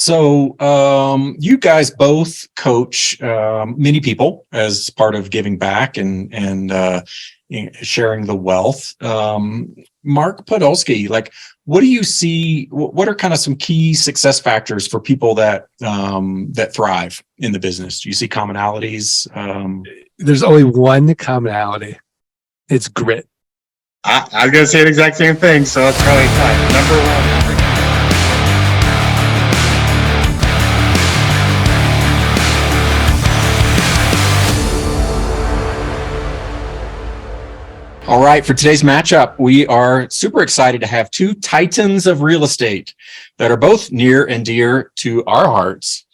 So you guys both coach many people as part of giving back and sharing the wealth. Mark Podolsky, like, what do you see? What are kind of some key success factors for people that that thrive in the business? Do you see commonalities? There's only one commonality. It's grit. I was going to say the exact same thing, so it's probably fine. Number one. All right, for today's matchup, we are super excited to have two titans of real estate that are both near and dear to our hearts.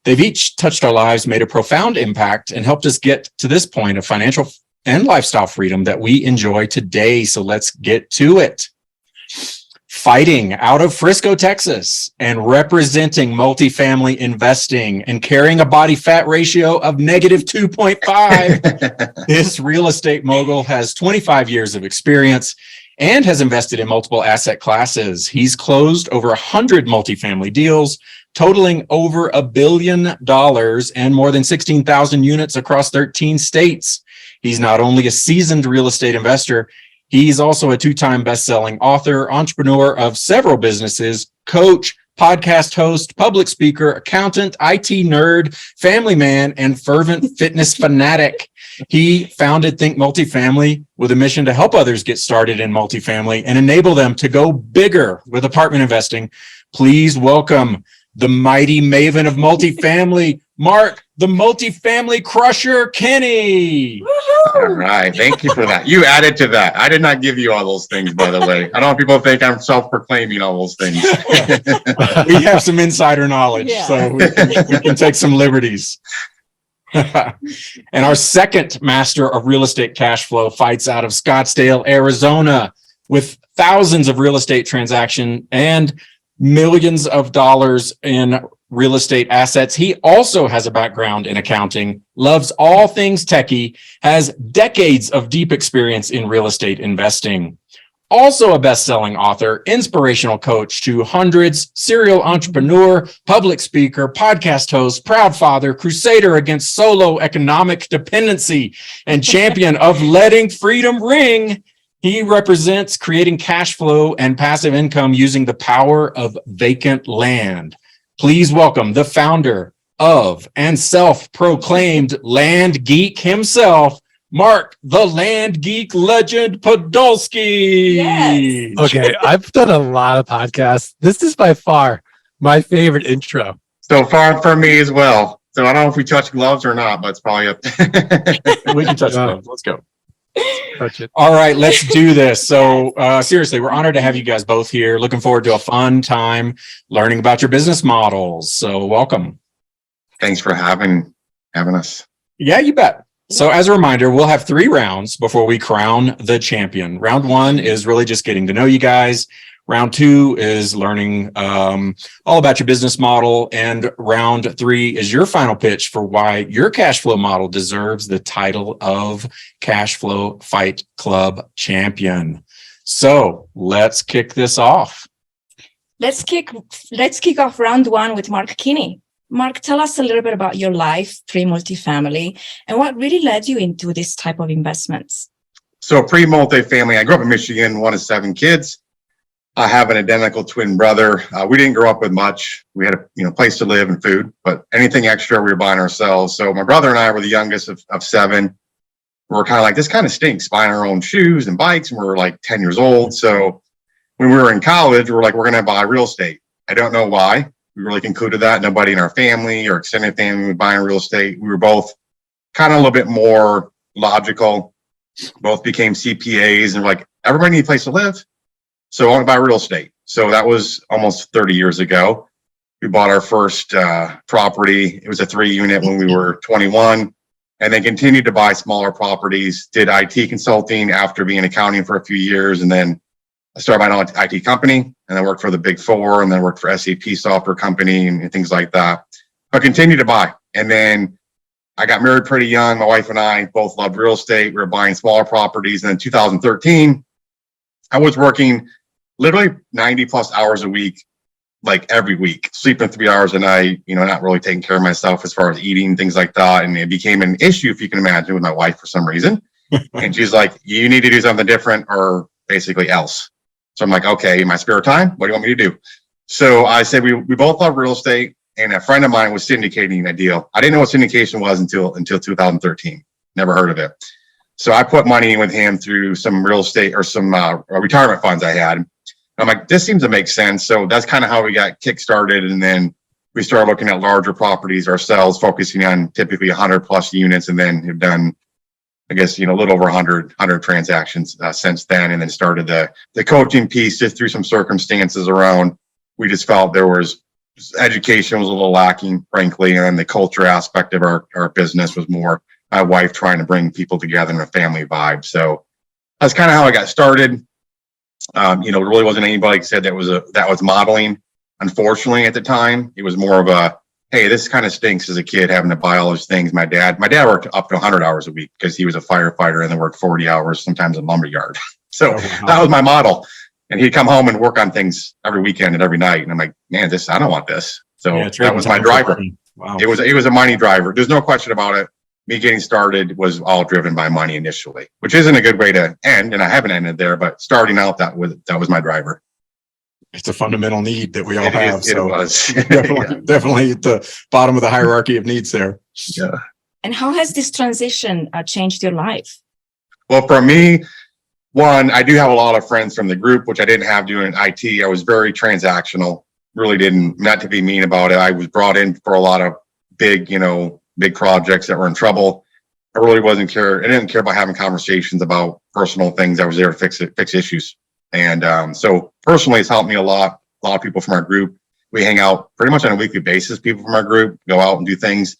They've each touched our lives, made a profound impact, and helped us get to this point of financial and lifestyle freedom that we enjoy today. So let's get to it. Fighting out of Frisco, Texas, and representing multifamily investing and carrying a body fat ratio of -2.5, this real estate mogul has 25 years of experience and has invested in multiple asset classes. He's closed over 100 multifamily deals, totaling over $1 billion and more than 16,000 units across 13 states. He's not only a seasoned real estate investor, he's also a two-time best-selling author, entrepreneur of several businesses, coach, podcast host, public speaker, accountant, IT nerd, family man, and fervent fitness fanatic. He founded Think Multifamily with a mission to help others get started in multifamily and enable them to go bigger with apartment investing. Please welcome the mighty maven of multifamily, Mark, the multifamily crusher, Kenney. All right. Thank you for that. You added to that. I did not give you all those things, by the way. I don't want people to think I'm self-proclaiming all those things. We have some insider knowledge, so we can take some liberties. And our second master of real estate cash flow fights out of Scottsdale, Arizona, with thousands of real estate transactions and millions of dollars in real estate assets. He also has a background in accounting, loves all things techie, has decades of deep experience in real estate investing. Also a best-selling author, inspirational coach to hundreds, serial entrepreneur, public speaker, podcast host, proud father, crusader against solo economic dependency, and champion of letting freedom ring. He represents creating cash flow and passive income using the power of vacant land. Please welcome the founder of and self-proclaimed land geek himself, Mark, the land geek legend Podolsky. Yes. Okay, I've done a lot of podcasts. This is by far my favorite intro. So far for me as well. So I don't know if we touch gloves or not, but it's probably up. We can touch gloves. Let's go. Touch it. All right, let's do this. So seriously, we're honored to have you guys both here. Looking forward to a fun time learning about your business models. So welcome. Thanks for having us. Yeah, you bet. So as a reminder, we'll have 3 rounds before we crown the champion. Round 1 is really just getting to know you guys. Round 2 is learning all about your business model. And round 3 is your final pitch for why your cash flow model deserves the title of Cash Flow Fight Club Champion. So let's kick this off. Let's kick off round 1 with Mark Kenney. Mark, tell us a little bit about your life pre-multifamily and what really led you into this type of investments. So pre-multifamily, I grew up in Michigan, one of 7 kids. I have an identical twin brother. We didn't grow up with much. We had a place to live and food, but anything extra we were buying ourselves. So my brother and I were the youngest of 7. We were kind of like, this kind of stinks, buying our own shoes and bikes, and we were like 10 years old. So when we were in college, we were like, we're going to buy real estate. I don't know why. We really concluded that. Nobody in our family or extended family was buying real estate. We were both kind of a little bit more logical. Both became CPAs and we're like, everybody needs a place to live. So I want to buy real estate. So that was almost 30 years ago. We bought our first property. It was a 3-unit when we were 21, and then continued to buy smaller properties, did IT consulting after being accounting for a few years. And then I started my own IT company, and I worked for the Big Four, and then worked for SAP software company and things like that. But continued to buy. And then I got married pretty young. My wife and I both loved real estate. We were buying smaller properties. And in 2013, I was working literally 90 plus hours a week like every week, sleeping 3 hours a night, not really taking care of myself as far as eating, things like that. And it became an issue, if you can imagine, with my wife for some reason. And she's like, you need to do something different or basically else. So I'm like, okay, in my spare time, what do you want me to do? So I said, we both love real estate, and a friend of mine was syndicating a deal. I didn't know what syndication was until 2013. Never heard of it. So I put money in with him through some real estate or some retirement funds I had. I'm like, this seems to make sense. So that's kind of how we got kickstarted. And then we started looking at larger properties ourselves, focusing on typically 100 plus units, and then have done, I guess, a little over 100 transactions since then. And then started the coaching piece just through some circumstances around. We just felt there was education was a little lacking, frankly. And the culture aspect of our business was more my wife trying to bring people together in a family vibe. So that's kind of how I got started. There really wasn't anybody said that was modeling. Unfortunately, at the time, it was more of a, hey, this kind of stinks as a kid having to buy all those things. My dad worked up to 100 hours a week because he was a firefighter and then worked 40 hours, sometimes in lumberyard. So that was my model. And he'd come home and work on things every weekend and every night. And I'm like, man, I don't want this. So that was my driver. Wow. It was a money driver. There's no question about it. Me getting started was all driven by money initially, which isn't a good way to end. And I haven't ended there, but starting out, that was my driver. It's a fundamental need that we all have. It was definitely at the bottom of the hierarchy of needs there. Yeah. And how has this transition changed your life? Well, for me, one, I do have a lot of friends from the group, which I didn't have doing IT. I was very transactional, really didn't, not to be mean about it. I was brought in for a lot of big projects that were in trouble. I really I didn't care about having conversations about personal things. I was there to fix issues. And so personally, it's helped me a lot. A lot of people from our group, we hang out pretty much on a weekly basis. People from our group go out and do things.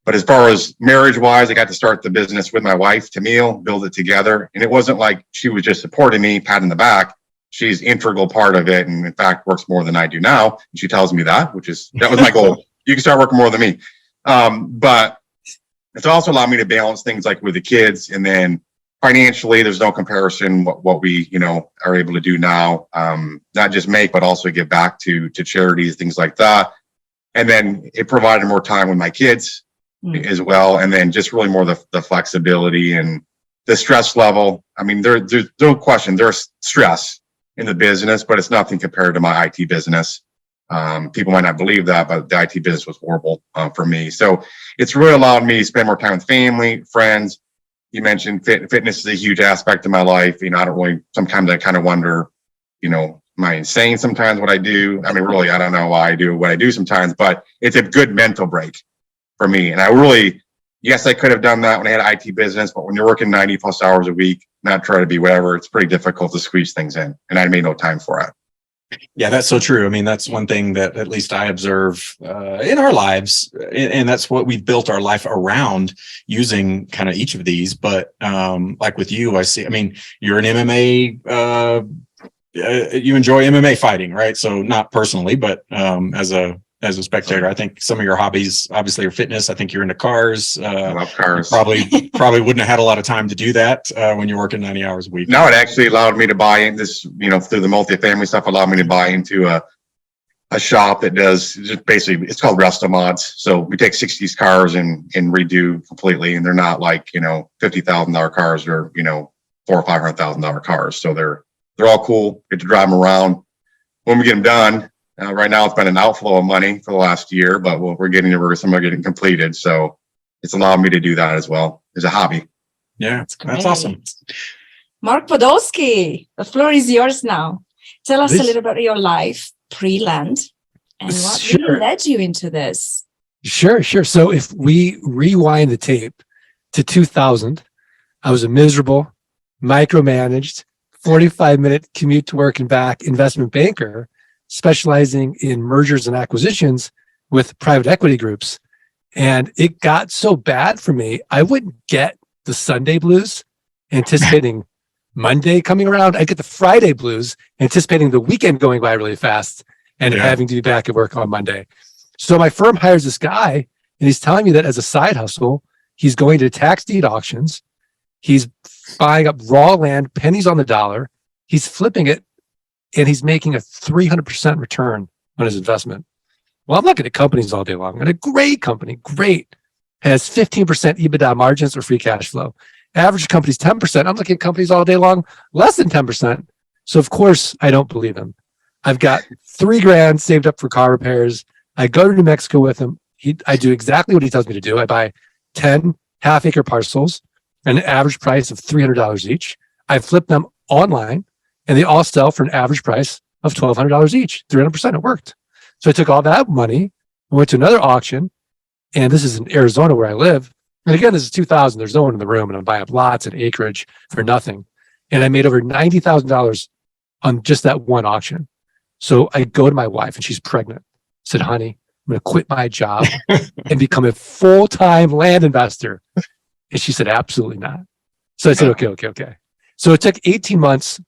But as far as marriage wise, I got to start the business with my wife, Tamil, build it together. And it wasn't like she was just supporting me, patting the back. She's integral part of it. And in fact, works more than I do now. And she tells me that was my goal. You can start working more than me. But it's also allowed me to balance things like with the kids, and then financially, there's no comparison what we are able to do now, not just make, but also give back to charities, things like that. And then it provided more time with my kids as well, and then just really more the flexibility and the stress level. I mean, there's no question there's stress in the business, but it's nothing compared to my IT business. People might not believe that, but the IT business was horrible for me. So it's really allowed me to spend more time with family, friends. You mentioned fitness is a huge aspect of my life. Sometimes I kind of wonder, am I insane sometimes what I do? I mean, really, I don't know why I do what I do sometimes, but it's a good mental break for me. And yes, I could have done that when I had an IT business, but when you're working 90 plus hours a week, not trying to be whatever, it's pretty difficult to squeeze things in. And I made no time for it. Yeah, that's so true. I mean, that's one thing that at least I observe in our lives, and that's what we've built our life around, using kind of each of these. But like with you, I see, I mean, you're an MMA, you enjoy MMA fighting, right? So not personally, but as a spectator, I think some of your hobbies obviously are fitness. I think you're into cars. I love cars. Probably wouldn't have had a lot of time to do that when you're working 90 hours a week. No, it actually allowed me to buy in this, through the multifamily stuff, allowed me to buy into a shop that does just basically, it's called Resto Mods. So we take 60s cars and redo completely. And they're not like, $50,000 cars or, $400,000 or $500,000 cars. So they're all cool. Get to drive them around. When we get them done, right now, it's been an outflow of money for the last year, but some are getting completed. So it's allowed me to do that as well as a hobby. Yeah, that's awesome. Mark Podolsky, the floor is yours now. Tell us a little bit about your life pre-land and what really led you into this. Sure. So if we rewind the tape to 2000, I was a miserable, micromanaged, 45-minute commute to work and back investment banker, specializing in mergers and acquisitions with private equity groups. And it got so bad for me, I wouldn't get the Sunday blues anticipating Monday coming around. I get the Friday blues anticipating the weekend going by really fast and having to be back at work on Monday. So my firm hires this guy, and he's telling me that as a side hustle, he's going to tax deed auctions. He's buying up raw land, pennies on the dollar. He's flipping it, and he's making a 300% return on his investment. Well, I'm looking at companies all day long, and a great company, has 15% EBITDA margins or free cash flow. Average company's 10%. I'm looking at companies all day long, less than 10%. So of course I don't believe him. I've got $3,000 saved up for car repairs. I go to New Mexico with him. I do exactly what he tells me to do. I buy 10 half-acre parcels at an average price of $300 each. I flip them online, and they all sell for an average price of $1,200 each. 300%. It worked. So I took all that money, went to another auction, and this is in Arizona where I live. And again, this is 2000. There's no one in the room, and I'm buying up lots and acreage for nothing. And I made over $90,000 on just that one auction. So I go to my wife, and she's pregnant. I said, honey, I'm going to quit my job and become a full-time land investor. And she said, absolutely not. So I said, okay. So it took 18 months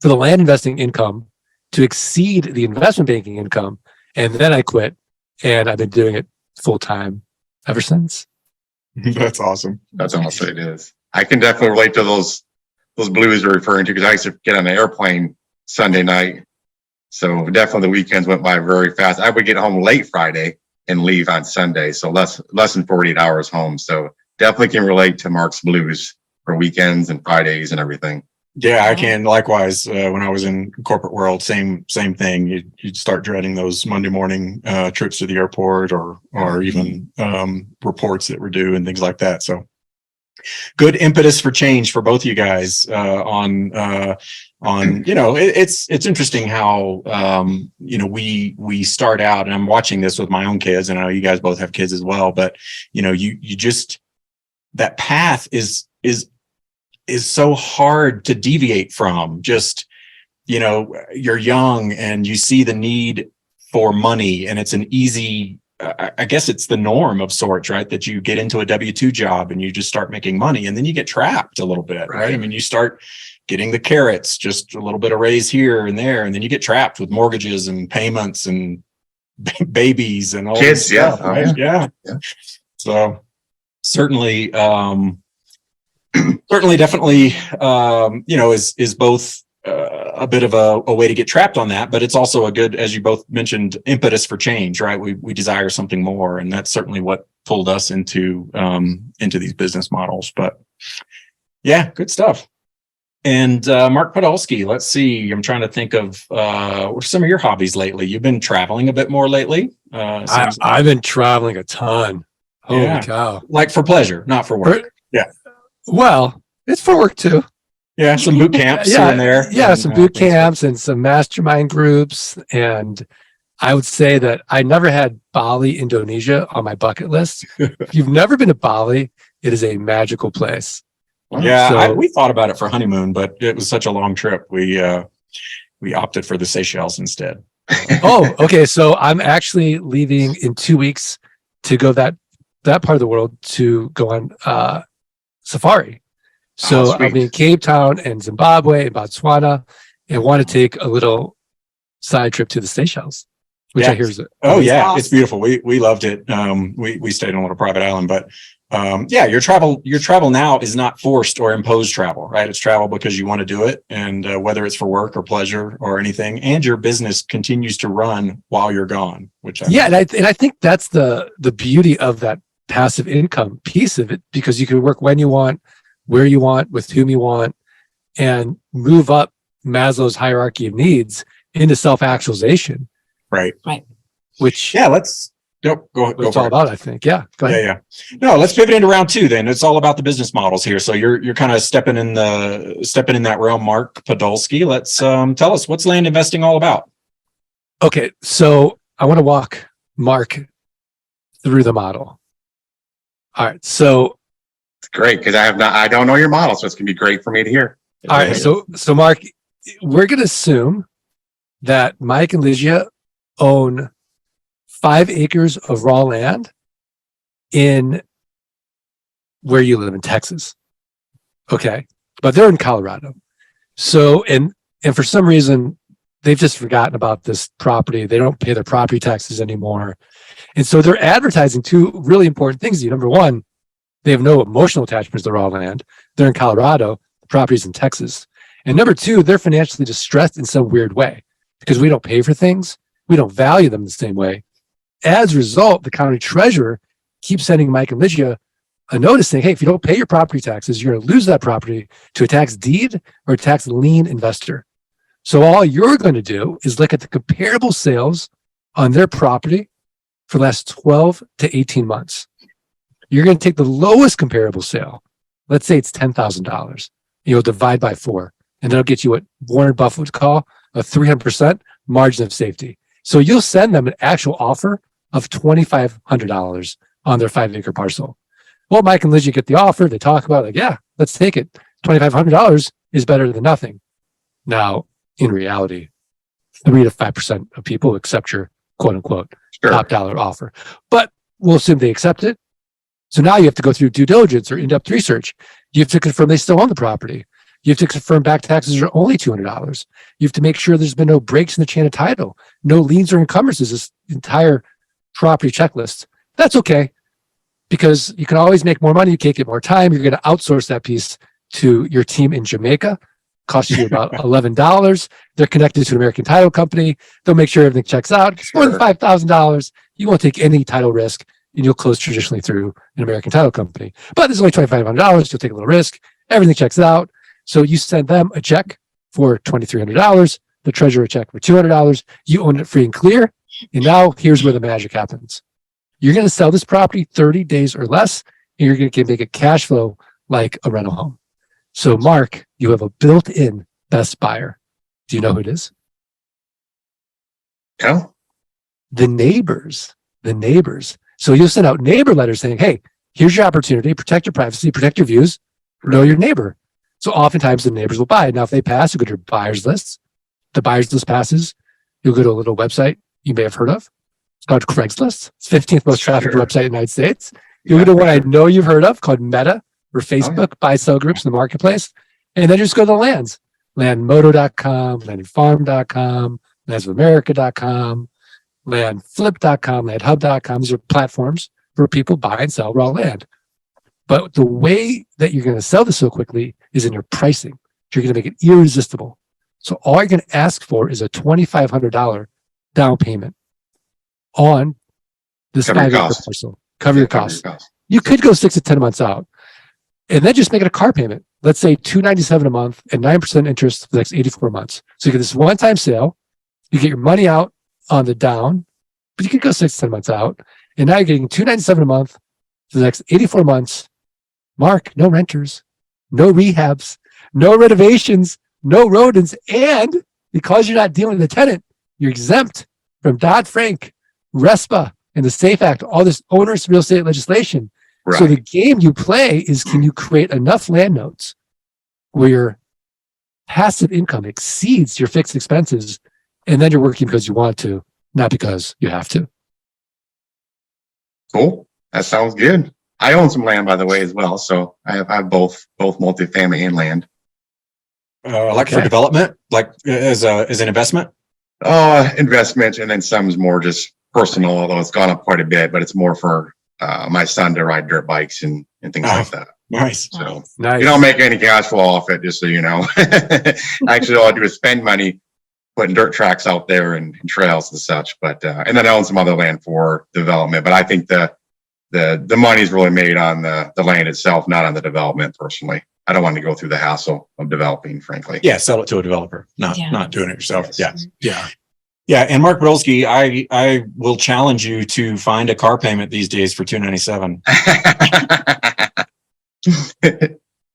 for the land investing income to exceed the investment banking income. And then I quit, and I've been doing it full-time ever since. That's awesome. That's awesome. It is. I can definitely relate to those blues you're referring to, because I used to get on an airplane Sunday night. So definitely the weekends went by very fast. I would get home late Friday and leave on Sunday. So less than 48 hours home. So definitely can relate to Mark's blues for weekends and Fridays and everything. Yeah, I can. Likewise, when I was in corporate world, same thing. You'd start dreading those Monday morning trips to the airport, or even reports that were due and things like that. So, good impetus for change for both you guys. It's interesting how we start out, and I'm watching this with my own kids, and I know you guys both have kids as well. But you just, that path is so hard to deviate from. Just, you're young and you see the need for money, and it's an easy, I guess it's the norm of sorts, right? That you get into a W-2 job and you just start making money, and then you get trapped a little bit, right? I mean, you start getting the carrots, just a little bit of raise here and there, and then you get trapped with mortgages and payments and babies and all kids, this stuff, right? Yeah. So certainly, definitely, is both a bit of a way to get trapped on that, but it's also a good, as you both mentioned, impetus for change, right? We desire something more, and that's certainly what pulled us into these business models. But yeah, good stuff. And Mark Podolsky, let's see. I'm trying to think of what are some of your hobbies lately. You've been traveling a bit more lately. I've been traveling a ton. Holy cow! Like for pleasure, not for work. Yeah. Well, it's for work too. Yeah, some boot camps here and there. Yeah, some boot camps and some mastermind groups. And I would say that I never had Bali, Indonesia on my bucket list. If you've never been to Bali, it is a magical place. Yeah, we thought about it for honeymoon, but it was such a long trip. We opted for the Seychelles instead. Oh, okay. So I'm actually leaving in 2 weeks to go that part of the world to go on safari. So I'll be in Cape Town and Zimbabwe and Botswana, and want to take a little side trip to the Seychelles, which I hear is awesome. It's beautiful. We loved it. We stayed on a little private island, but your travel now is not forced or imposed travel, right? It's travel because you want to do it, and whether it's for work or pleasure or anything, and your business continues to run while you're gone. And I think that's the beauty of that passive income piece of it, because you can work when you want, where you want, with whom you want, and move up Maslow's hierarchy of needs into self-actualization. Right. Which let's go it's all about, I think. Yeah. Go ahead. Yeah. No, let's pivot into round two then. It's all about the business models here. So you're kind of stepping in that realm, Mark Podolsky. Let's tell us, what's land investing all about? Okay. So I want to walk Mark through the model. All right. So it's great, because I don't know your model, so it's gonna be great for me to hear. All right. So Mark, we're gonna assume that Mike and Ligia own 5 acres of raw land in where you live in Texas. Okay. But they're in Colorado. So, and for some reason, they've just forgotten about this property. They don't pay their property taxes anymore. And so they're advertising 2 really important things. Number one, they have no emotional attachment to the raw land. They're in Colorado, the property's in Texas. And number 2, they're financially distressed in some weird way, because we don't pay for things. We don't value them the same way. As a result, the county treasurer keeps sending Mike and Lygia a notice saying, hey, if you don't pay your property taxes, you're going to lose that property to a tax deed or a tax lien investor. So all you're going to do is look at the comparable sales on their property for the last 12 to 18 months. You're going to take the lowest comparable sale. Let's say it's $10,000. You'll divide by 4, and that'll get you what Warren Buffett would call a 300% margin of safety. So you'll send them an actual offer of $2,500 on their 5-acre parcel. Well, Mike and Lygia get the offer. They talk about it, like, yeah, let's take it. $2,500 is better than nothing. Now, in reality, 3 to 5% of people accept your quote unquote top dollar offer, but we'll assume they accept it. So now you have to go through due diligence or in-depth research. You have to confirm they still own the property. You have to confirm back taxes are only $200. You have to make sure there's been no breaks in the chain of title, no liens or encumbrances, this entire property checklist. That's okay, because you can always make more money. You can't get more time. You're going to outsource that piece to your team in Jamaica. Costs you about $11. They're connected to an American title company. They'll make sure everything checks out. It's more than $5,000. You won't take any title risk, and you'll close traditionally through an American title company. But there's only $2,500. You'll take a little risk. Everything checks out. So you send them a check for $2,300, the treasurer a check for $200. You own it free and clear. And now here's where the magic happens. You're going to sell this property 30 days or less, and you're going to make it cash flow like a rental home. So Mark, you have a built-in best buyer. Do you know who it is? No. The neighbors. So you'll send out neighbor letters saying, hey, here's your opportunity, protect your privacy, protect your views, know your neighbor. So oftentimes the neighbors will buy. Now, if they pass, you go to your buyers list. The buyers list passes, you'll go to a little website you may have heard of. It's called Craigslist. It's 15th most trafficked website in the United States. You'll go to one I know you've heard of called Meta or Facebook, buy-sell groups in the marketplace. And then just go to the lands. Landmodo.com, landandfarm.com, landsofamerica.com, landflip.com, landhub.com. These are platforms where people buy and sell raw land. But the way that you're going to sell this so quickly is in your pricing. You're going to make it irresistible. So all you're going to ask for is a $2,500 down payment on this 5-acre parcel. Cover your costs. You could go 6 to 10 months out and then just make it a car payment. Let's say $297 a month and 9% interest for the next 84 months. So you get this one-time sale. You get your money out on the down, but you could go 6 to 10 months out. And now you're getting $297 a month for the next 84 months. Mark, no renters, no rehabs, no renovations, no rodents. And because you're not dealing with the tenant, you're exempt from Dodd-Frank, RESPA, and the SAFE Act, all this onerous real estate legislation. Right. So the game you play is, can you create enough land notes where your passive income exceeds your fixed expenses, and then you're working because you want to, not because you have to. Cool. That sounds good. I own some land, by the way, as well. So I have both multifamily and land. Like for development, like as an investment? Investment, and then some's more just personal, although it's gone up quite a bit, but it's more for my son to ride dirt bikes and things like that. Nice. So nice. You don't make any cash flow off it, just so you know. Actually, all I do is spend money putting dirt tracks out there and trails and such. But and then I own some other land for development. But I think the money's really made on the land itself, not on the development. Personally, I don't want to go through the hassle of developing. Frankly, yeah, sell it to a developer, not doing it yourself. Yes. Yeah. And Mark Podolsky, I will challenge you to find a car payment these days for $297.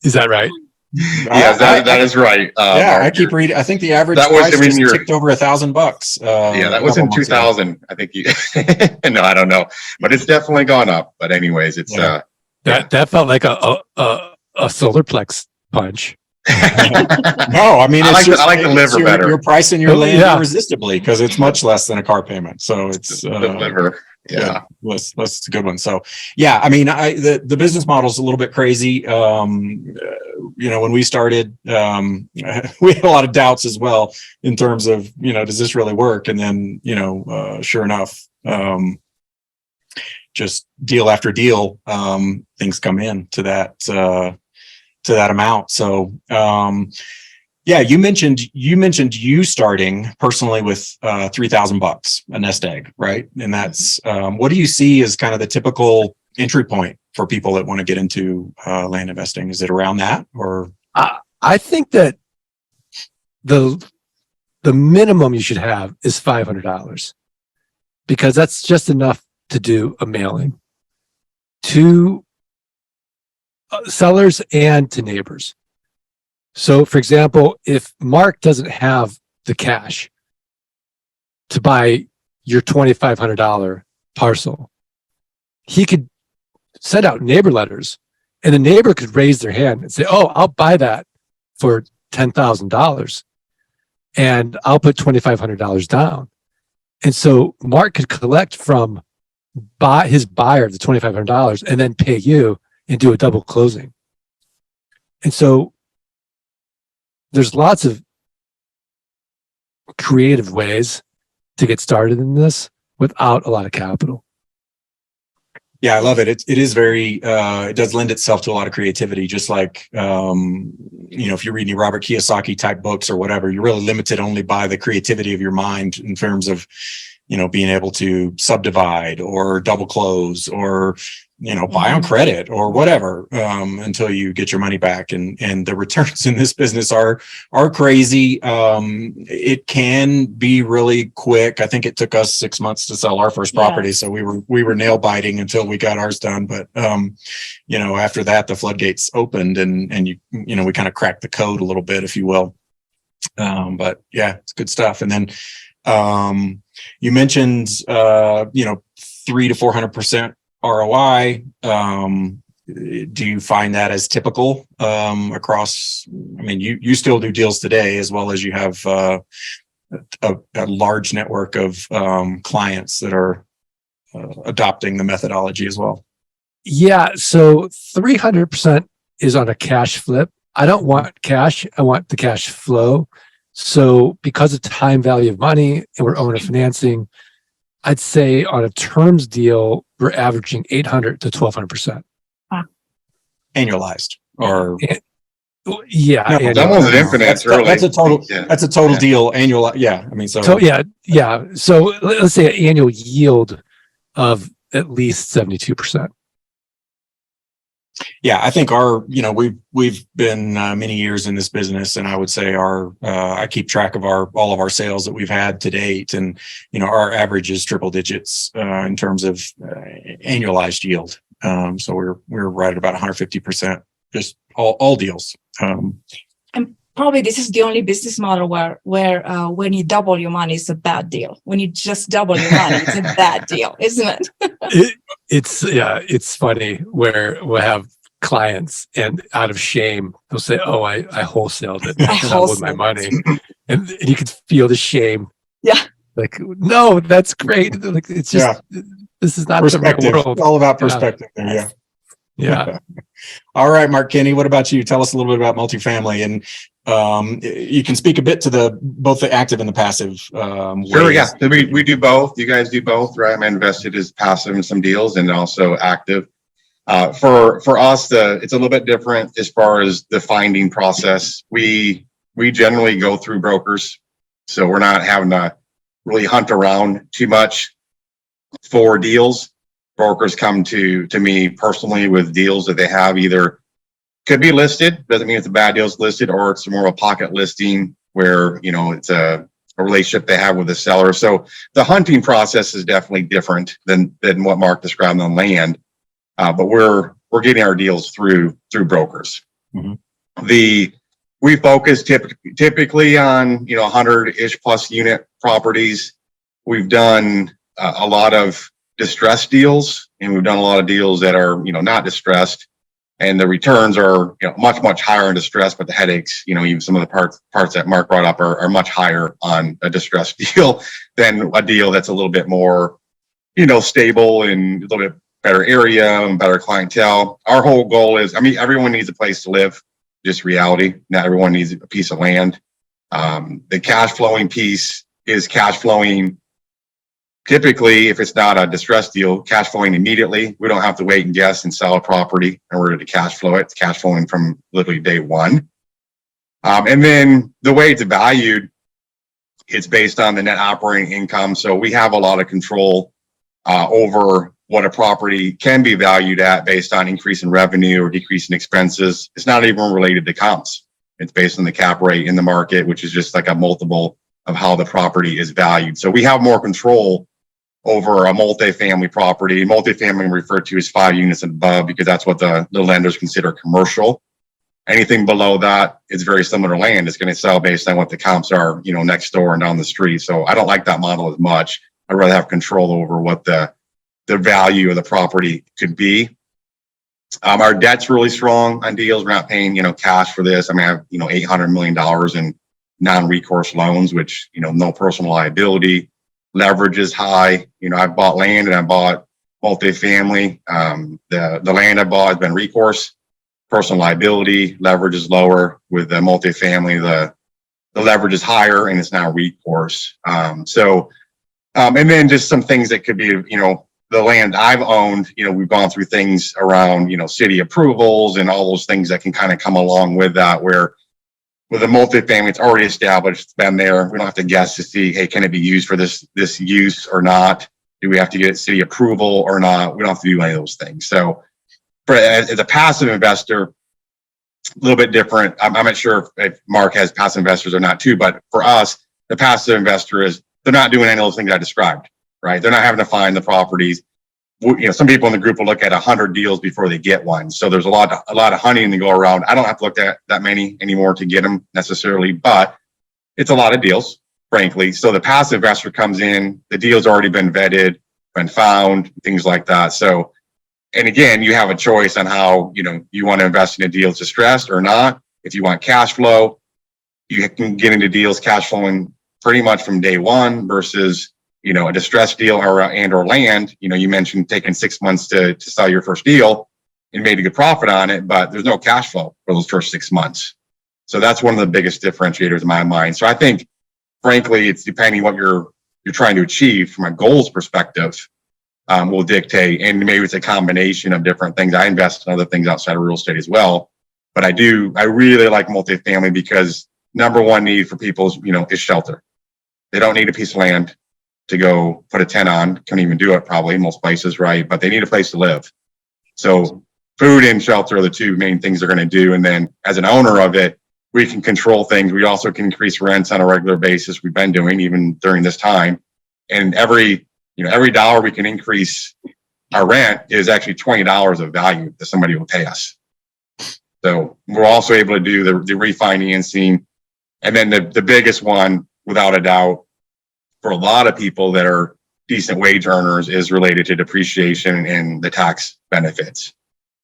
Is that right? Yeah, that is right. Mark, I keep reading. I think the average price just ticked over $1,000. That was in 2000. I think no, I don't know, but it's definitely gone up. But anyways, it's that felt like a solarplex punch. No, I mean, I like the liver better. You're pricing your land irresistibly because it's much less than a car payment. So it's the liver. Yeah, that's a good one. So yeah, I mean, the business model is a little bit crazy. When we started, we had a lot of doubts as well in terms of, does this really work? And then, sure enough, just deal after deal, things come in to that amount. So, Yeah, you mentioned you starting personally with $3,000 a nest egg, right? And that's what do you see as kind of the typical entry point for people that want to get into land investing? Is it around that, or? I think that the minimum you should have is $500 because that's just enough to do a mailing to sellers and to neighbors. So, for example, if Mark doesn't have the cash to buy your $2,500 parcel, he could send out neighbor letters and the neighbor could raise their hand and say, oh, I'll buy that for $10,000 and I'll put $2,500 down. And so Mark could collect from his buyer the $2,500 and then pay you and do a double closing. And so there's lots of creative ways to get started in this without a lot of capital. Yeah, I love it. It is very, it does lend itself to a lot of creativity, just like, if you're reading Robert Kiyosaki type books or whatever, you're really limited only by the creativity of your mind in terms of, being able to subdivide or double close or, buy on credit or whatever, until you get your money back. And the returns in this business are crazy. It can be really quick. I think it took us 6 months to sell our first property. Yes. So we were nail biting until we got ours done. But, after that, the floodgates opened and we kind of cracked the code a little bit, if you will. But yeah, it's good stuff. And then, you mentioned, 300 to 400% ROI. Do you find that as typical across? I mean, you still do deals today, as well as you have a large network of clients that are adopting the methodology as well. Yeah, so 300% is on a cash flip. I don't want cash. I want the cash flow. So because of time value of money and we're owner financing, I'd say on a terms deal, we're averaging 800 to 1,200%. Annualized or yeah. No, that wasn't infinite early. That's a total. Yeah. That's a total deal. Annual. Yeah. I mean, so yeah. So let's say an annual yield of at least 72%. Yeah, I think we've been many years in this business, and I would say I keep track of all of our sales that we've had to date, and our average is triple digits in terms of annualized yield. So we're right at about 150%, just all deals. And probably this is the only business model where when you double your money, it's a bad deal. When you just double your money, it's a bad deal, isn't it? It's funny where we'll have clients and out of shame they'll say, "Oh, I wholesaled it. I doubled my money," and you can feel the shame. Yeah. Like, no, that's great. Like, it's just this is not the real world. It's all about perspective. Yeah. There, Yeah. All right, Mark Kenney, what about you? Tell us a little bit about multifamily, and you can speak a bit to both the active and the passive. Sure, ways. yeah. We do both. You guys do both, right? I'm invested as passive in some deals and also active. For us, it's a little bit different as far as the finding process. We generally go through brokers, so we're not having to really hunt around too much for deals. Brokers come to me personally with deals that they have, either could be listed, doesn't mean it's a bad deal, it's listed, or it's more of a pocket listing where it's a relationship they have with the seller. So the hunting process is definitely different than what Mark described on land. But we're getting our deals through brokers. Mm-hmm. We focus typically on 100-ish plus unit properties. We've done a lot of distressed deals, and we've done a lot of deals that are not distressed, and the returns are much higher in distress, but the headaches, even some of the parts that Mark brought up are much higher on a distressed deal than a deal that's a little bit more stable and a little bit better area and better clientele. Our whole goal is, everyone needs a place to live, just reality. Not everyone needs a piece of land. The cash flowing piece is cash flowing. Typically, if it's not a distressed deal, cash flowing immediately. We don't have to wait and guess and sell a property in order to cash flow it. It's cash flowing from literally day one. And then the way it's valued, it's based on the net operating income. So we have a lot of control over what a property can be valued at based on increase in revenue or decrease in expenses. It's not even related to comps. It's based on the cap rate in the market, which is just like a multiple of how the property is valued. So we have more control over a multifamily property. Multifamily referred to as 5 units and above because that's what the lenders consider commercial. Anything below that is very similar to land. It's going to sell based on what the comps are, next door and down the street. So I don't like that model as much. I'd rather have control over what the value of the property could be. Our debt's really strong on deals. We're not paying, cash for this. I mean, I have, $800 million in non-recourse loans, which, no personal liability. Leverage is high. I've bought land and I bought multifamily. The land I bought has been recourse. Personal liability, leverage is lower. With the multifamily, the leverage is higher and it's now recourse. And then just some things that could be, the land I've owned, we've gone through things around, city approvals and all those things that can kind of come along with that, where with a multifamily, it's already established, it's been there. We don't have to guess to see, hey, can it be used for this use or not? Do we have to get city approval or not? We don't have to do any of those things. So as a passive investor, a little bit different. I'm not sure if Mark has passive investors or not too, but for us, the passive investor is, they're not doing any of those things I described, right? They're not having to find the properties. Some people in the group will look at 100 deals before they get one. So there's a lot of hunting to go around. I don't have to look at that many anymore to get them necessarily, but it's a lot of deals, frankly. So the passive investor comes in, the deal's already been vetted, been found, things like that. So, and again, you have a choice on how, you want to invest in a deal distressed or not. If you want cash flow, you can get into deals cash flowing pretty much from day one versus, a distressed deal or land. You mentioned taking 6 months to sell your first deal and made a good profit on it, but there's no cash flow for those first 6 months. So that's one of the biggest differentiators in my mind. So I think, frankly, it's depending what you're trying to achieve from a goals perspective. Will dictate, and maybe it's a combination of different things. I invest in other things outside of real estate as well, but I really like multifamily because number one need for people is shelter. They don't need a piece of land to go put a tent on. Couldn't even do it probably in most places, right? But they need a place to live. So food and shelter are the two main things they're going to do. And then as an owner of it, we can control things. We also can increase rents on a regular basis. We've been doing even during this time, and every dollar we can increase our rent is actually $20 of value that somebody will pay us. So we're also able to do the refinancing. And then the biggest one, without a doubt, for a lot of people that are decent wage earners, is related to depreciation and the tax benefits.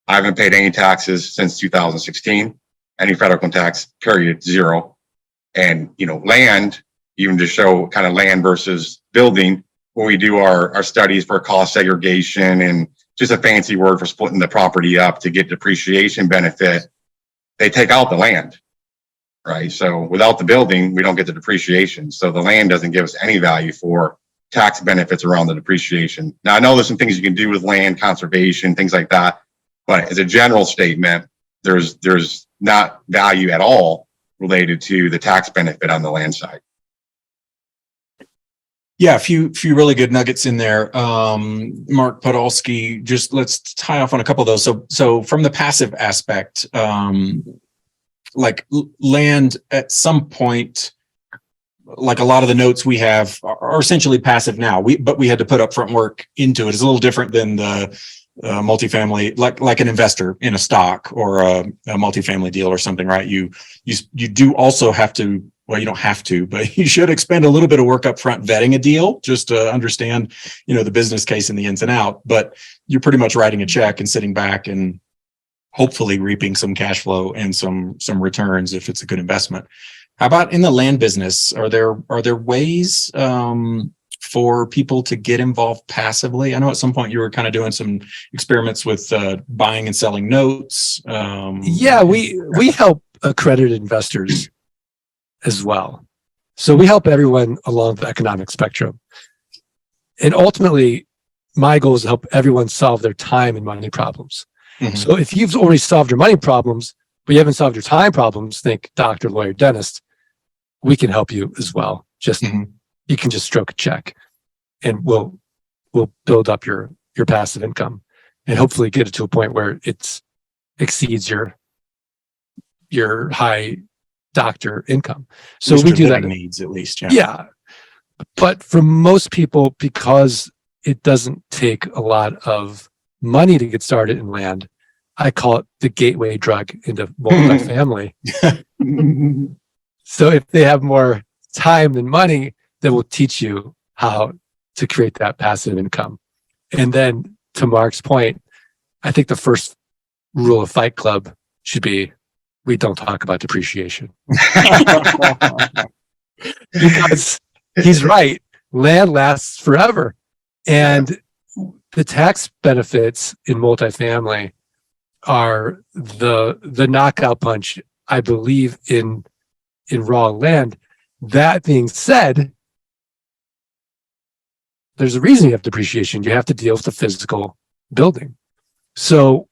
I haven't paid any taxes since 2016, any federal income tax, period, zero. And, land, even to show kind of land versus building, when we do our studies for cost segregation and just a fancy word for splitting the property up to get depreciation benefit, they take out the land, right? So without the building, we don't get the depreciation. So the land doesn't give us any value for tax benefits around the depreciation. Now, I know there's some things you can do with land conservation, things like that, but as a general statement, there's not value at all related to the tax benefit on the land side. Yeah, a few really good nuggets in there. Mark Podolsky, just let's tie off on a couple of those. So from the passive aspect, like land at some point, like a lot of the notes we have are essentially passive now. But we had to put upfront work into it. It's a little different than the multifamily, like an investor in a stock or a multifamily deal or something, right? You do also have to. Well, you don't have to, but you should expend a little bit of work up front vetting a deal just to understand, the business case and the ins and out. But you're pretty much writing a check and sitting back and hopefully reaping some cash flow and some returns if it's a good investment. How about in the land business? Are there ways for people to get involved passively? I know at some point you were kind of doing some experiments with buying and selling notes. Yeah, we help accredited investors as well. So we help everyone along the economic spectrum. And ultimately, my goal is to help everyone solve their time and money problems. Mm-hmm. So if you've already solved your money problems, but you haven't solved your time problems, think doctor, lawyer, dentist, we can help you as well. Just, you can just stroke a check and we'll build up your passive income and hopefully get it to a point where it exceeds your high doctor income. So we do that. Needs at least. Yeah. Yeah. But for most people, because it doesn't take a lot of money to get started in land, I call it the gateway drug into multifamily. So if they have more time than money, they will teach you how to create that passive income. And then to Mark's point, I think the first rule of Fight Club should be, we don't talk about depreciation. Because he's right. Land lasts forever. And the tax benefits in multifamily are the knockout punch, I believe, in raw land. That being said, there's a reason you have depreciation. You have to deal with the physical building. So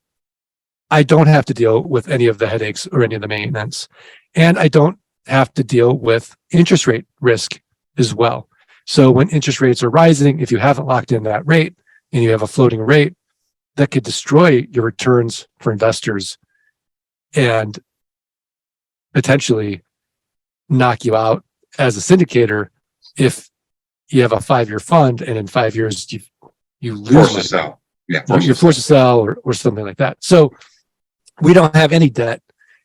I don't have to deal with any of the headaches or any of the maintenance. And I don't have to deal with interest rate risk as well. So when interest rates are rising, if you haven't locked in that rate and you have a floating rate, that could destroy your returns for investors and potentially knock you out as a syndicator if you have a 5-year fund and in 5 years you lose Forced money. to sell. Yeah. You're forced to sell or something like that. So we don't have any debt.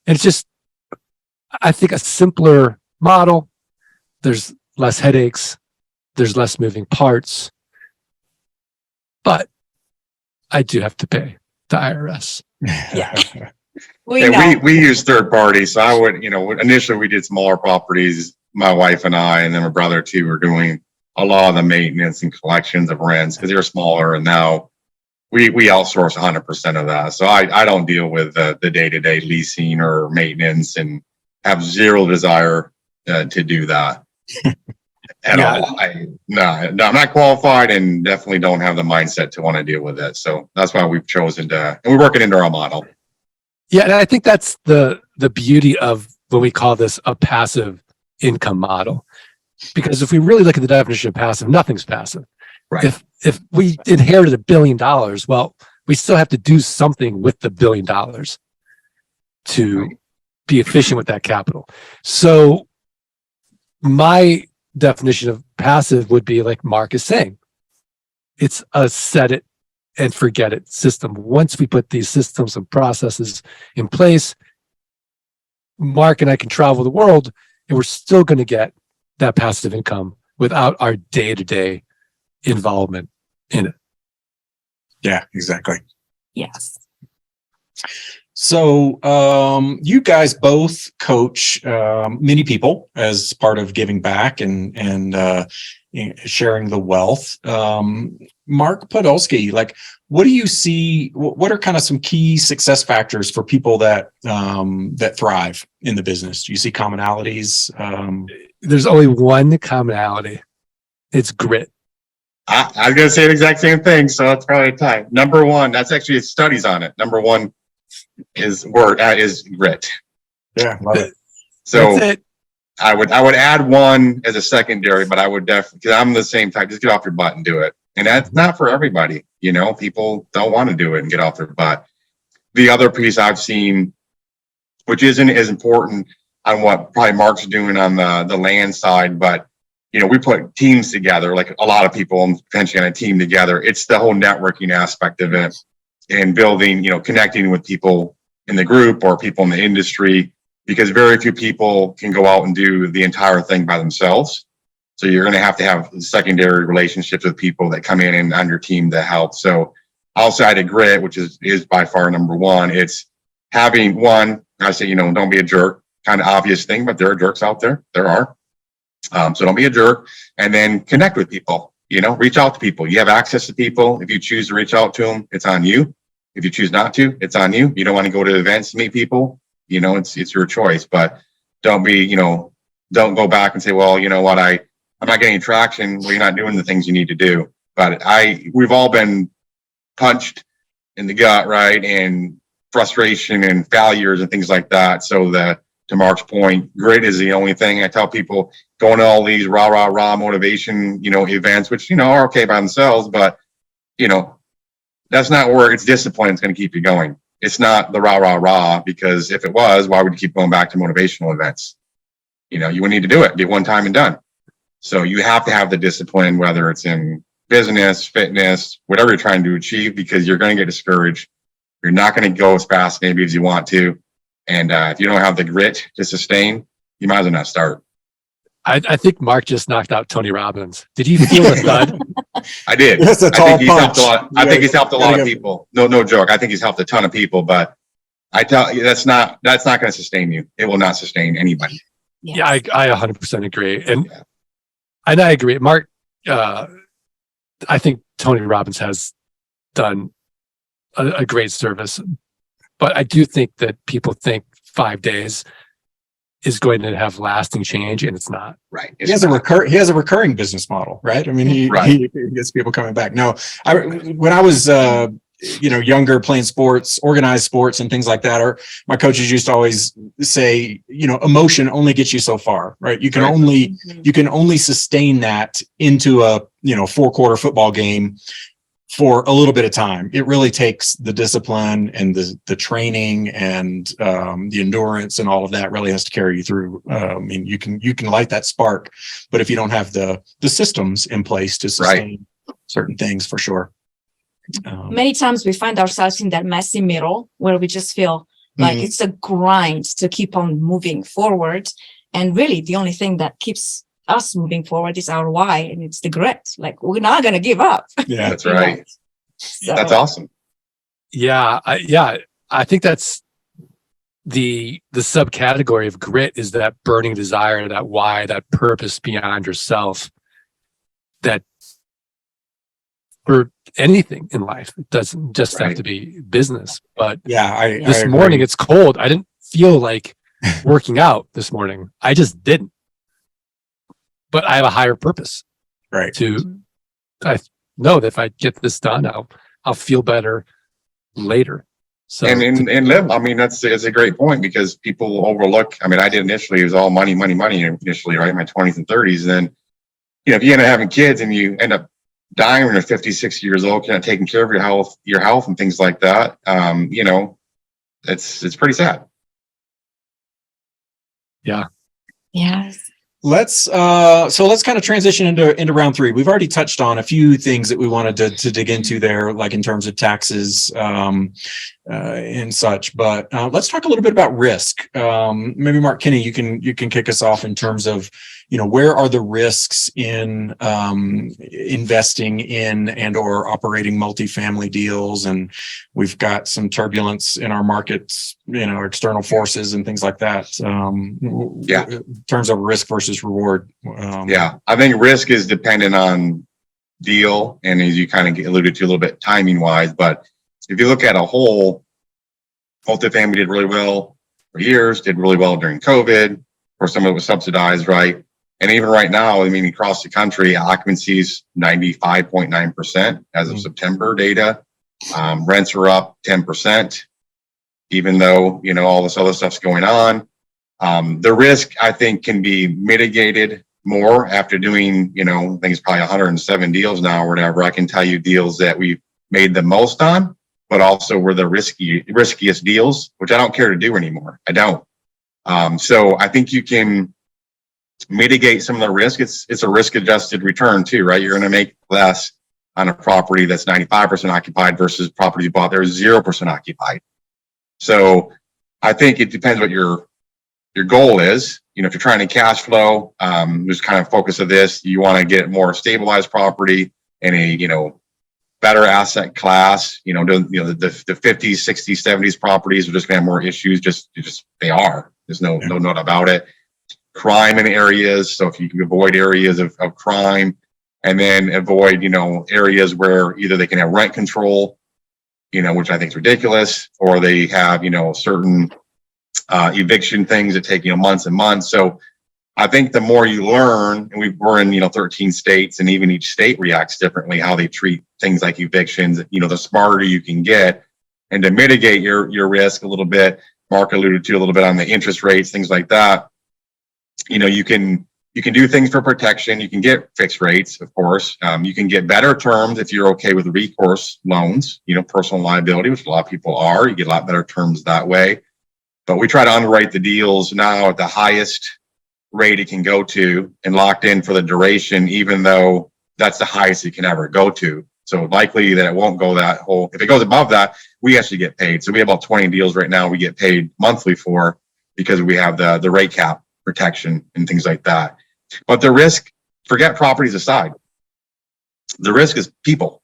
And it's just, I think, a simpler model. There's less headaches. There's less moving parts. But I do have to pay the IRS. Yeah. We use third parties. So I would, initially we did smaller properties, my wife and I, and then my brother too, were doing a lot of the maintenance and collections of rents because they're smaller. And now we outsource 100% of that. So I don't deal with the day-to-day leasing or maintenance and have zero desire to do that at all. I'm not qualified and definitely don't have the mindset to want to deal with it. So that's why we've chosen to, and we're working into our model. Yeah, and I think that's the beauty of when we call this a passive income model. Because if we really look at the definition of passive, nothing's passive. Right. If we inherited $1 billion, well, we still have to do something with the $1 billion to be efficient with that capital. So my definition of passive would be like Mark is saying. It's a set it and forget it system. Once we put these systems and processes in place, Mark and I can travel the world and we're still going to get that passive income without our day-to-day involvement in it. Yeah, exactly. Yes. So you guys both coach many people as part of giving back and sharing the wealth. Mark Podolsky, like, what do you see? What are kind of some key success factors for people that thrive in the business? Do you see commonalities? There's only one commonality. It's grit. I was going to say the exact same thing. So that's probably a tie. Number one, that's actually studies on it. Number one is grit. Yeah, love it. So That's it. I would add one as a secondary, but I would definitely, because I'm the same type, just get off your butt and do it. And that's not for everybody. People don't want to do it and get off their butt. The other piece I've seen, which isn't as important on what probably Mark's doing on the land side, but we put teams together, like a lot of people potentially on a team together. It's the whole networking aspect of it and building, connecting with people in the group or people in the industry, because very few people can go out and do the entire thing by themselves. So you're going to have secondary relationships with people that come in and on your team to help. So outside of grit, which is by far number one, it's having one, I say, don't be a jerk, kind of obvious thing, but there are jerks out there. There are. So don't be a jerk, and then connect with people, reach out to people. You have access to people. If you choose to reach out to them, it's on you. If you choose not to, it's on you. You don't want to go to events to meet people, it's your choice, but don't be, don't go back and say, well, you know what, I'm not getting traction. Well, you're not doing the things you need to do. But we've all been punched in the gut, right? And frustration and failures and things like that. So that, to Mark's point, grit is the only thing. I tell people, going to all these rah motivation, events, which, are okay by themselves, but, that's not where it's discipline is going to keep you going. It's not the rah, because if it was, why would you keep going back to motivational events? You wouldn't need to do it. Be one time and done. So you have to have the discipline, whether it's in business, fitness, whatever you're trying to achieve, because you're going to get discouraged. You're not going to go as fast maybe as you want to. And if you don't have the grit to sustain, you might as well not start. I think Mark just knocked out Tony Robbins. Did you feel the thud? I did. That's a tall punch. I think he's helped a lot of people. No joke. I think he's helped a ton of people, but I tell you, that's not going to sustain you. It will not sustain anybody. Yes. Yeah, I 100% agree. And I agree. Mark, I think Tony Robbins has done a great service, but I do think that people think 5 days is going to have lasting change, and it's not. Right. He has a recurring business model, right? I mean, he gets people coming back. No, when I was younger, playing sports, organized sports and things like that, or my coaches used to always say, emotion only gets you so far, right? You can only sustain that into a 4-quarter football game for a little bit of time. It really takes the discipline and the training and the endurance and all of that really has to carry you through. I mean, you can light that spark, but if you don't have the systems in place to sustain certain things, for sure. Many times we find ourselves in that messy middle where we just feel like it's a grind to keep on moving forward. And really the only thing that keeps us moving forward is our why, and it's the grit. Like, we're not going to give up. Yeah, that's right. So, that's awesome. Yeah. I think that's the subcategory of grit is that burning desire, that why, that purpose beyond yourself, that for anything in life, it doesn't just have to be business. But this morning it's cold. I didn't feel like working out this morning. I just didn't. But I have a higher purpose, right? I know that if I get this done, I'll feel better later. So and live. I mean, that's a great point, because people overlook. I mean, I did initially. It was all money initially, right? In my 20s and 30s. And then, if you end up having kids and you end up dying when you're 50, 60 years old, you're not taking care of your health and things like that. It's pretty sad. Yeah. Yes. Let's kind of transition into round 3. We've already touched on a few things that we wanted to dig into there, like in terms of taxes and such. But let's talk a little bit about risk. Maybe Mark, Kenney, you can kick us off in terms of where are the risks in investing in and or operating multifamily deals, and we've got some turbulence in our markets, external forces and things like that. In terms of risk versus reward. I think risk is dependent on deal, and as you kind of alluded to a little bit timing wise, but if you look at a whole, multifamily did really well for years, did really well during COVID, or some of it was subsidized, right? And even right now, I mean, across the country, occupancy is 95.9% as of September data. Rents are up 10%, even though, all this other stuff's going on. The risk, I think, can be mitigated more after doing, I think it's probably 107 deals now or whatever. I can tell you deals that we've made the most on, but also were the riskiest deals, which I don't care to do anymore. I don't. So I think you can mitigate some of the risk. It's a risk adjusted return too, right? You're going to make less on a property that's 95% occupied versus property you bought there is 0% occupied. So I think it depends what your goal is. If you're trying to cash flow, just kind of focus of this, you want to get more stabilized property in a, better asset class. The 50s, 60s, 70s properties are just going to have more issues. Just they are. There's no note about it. Crime in areas. So if you can avoid areas of crime, and then avoid, areas where either they can have rent control, which I think is ridiculous, or they have, certain eviction things that take, months and months. So I think the more you learn, and we're in, 13 states, and even each state reacts differently how they treat things like evictions, the smarter you can get. And to mitigate your risk a little bit, Mark alluded to a little bit on the interest rates, things like that. You can do things for protection. You can get fixed rates, of course. You can get better terms if you're okay with recourse loans, personal liability, which a lot of people are. You get a lot better terms that way. But we try to underwrite the deals now at the highest rate it can go to and locked in for the duration, even though that's the highest it can ever go to. So likely that it won't go that whole. If it goes above that, we actually get paid. So we have about 20 deals right now we get paid monthly for, because we have the rate cap protection and things like that. But the risk, forget properties aside, the risk is people.